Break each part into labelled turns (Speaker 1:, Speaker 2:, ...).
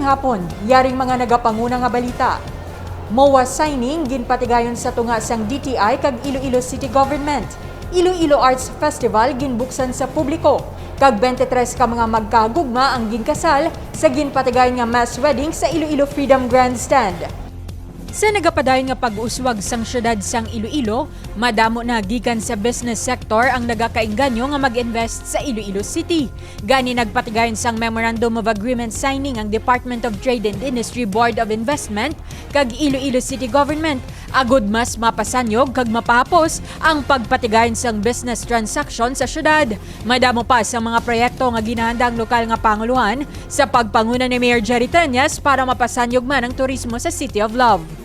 Speaker 1: hapon, yaring mga nagapanguna nga balita. MOA signing ginpatigayon sa tunga sang DTI kag Iloilo City Government. Iloilo Arts Festival ginbuksan sa publiko. Kag 23 ka mga magkagugma ang ginkasal sa ginpatigayon nga mass wedding sa Iloilo Freedom Grandstand. Sa nagapadayon nga pag-uswag sang syudad sang Iloilo, madamo na gikan sa business sector ang nagakainganyo nga mag-invest sa Iloilo City. Gani nagpatigayon sang Memorandum of Agreement signing ang Department of Trade and Industry Board of Investment kag Iloilo City Government. Agud mas mapasanyog kag mapapos ang pagpatigayon sang business transaction sa syudad. Madamo pa sa mga proyekto nga ginahanda ang lokal nga panguluhan sa pagpanguna ni Mayor Jerry Tenyas para mapasanyog man ang turismo sa City of Love.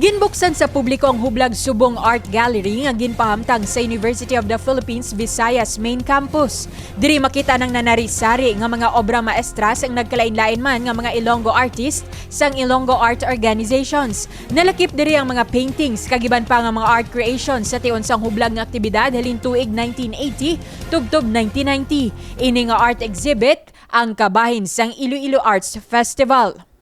Speaker 1: Ginbuksan sa publiko ang Hublag Subong Art Gallery nga ginpahamtang sa University of the Philippines Visayas Main Campus. Diri makita ng nanarisari nga mga obra maestras ang nagkalain-lain man nga mga Ilonggo artist sang Ilonggo Art Organizations. Nalakip diri ang mga paintings kagiban pa nga mga art creations sa tion sang hublag nga aktibidad halin tuig 1980 tubtob 1990. Ini nga art exhibit ang kabahin sang Iloilo Arts Festival.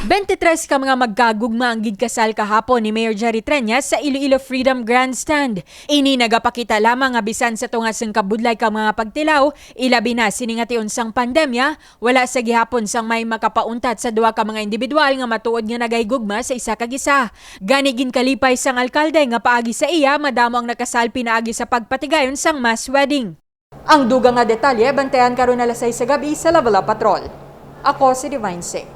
Speaker 1: 23 ka mga magkagugma ang gidkasal kahapon ni Mayor Jerry Tenyas sa Iloilo Freedom Grandstand. Ini nagapakita lamang nga bisan sa tunga sang kabudlay ka mga pagtilaw, ilabi na siningation sang pandemya, wala sa gihapon sang may makapauntat sa duha ka mga individual nga matuod nga nagaygugma sa isa kag isa. Gani ginkalipay sang alkalde nga paagi sa iya, madamo ang nakasal pinaagi sa pagpatigayon sang mass wedding. Ang dugang nga detalye bantayan karon alas 6 sa gabi sa Lavela Patrol. Ako si Divine Singh.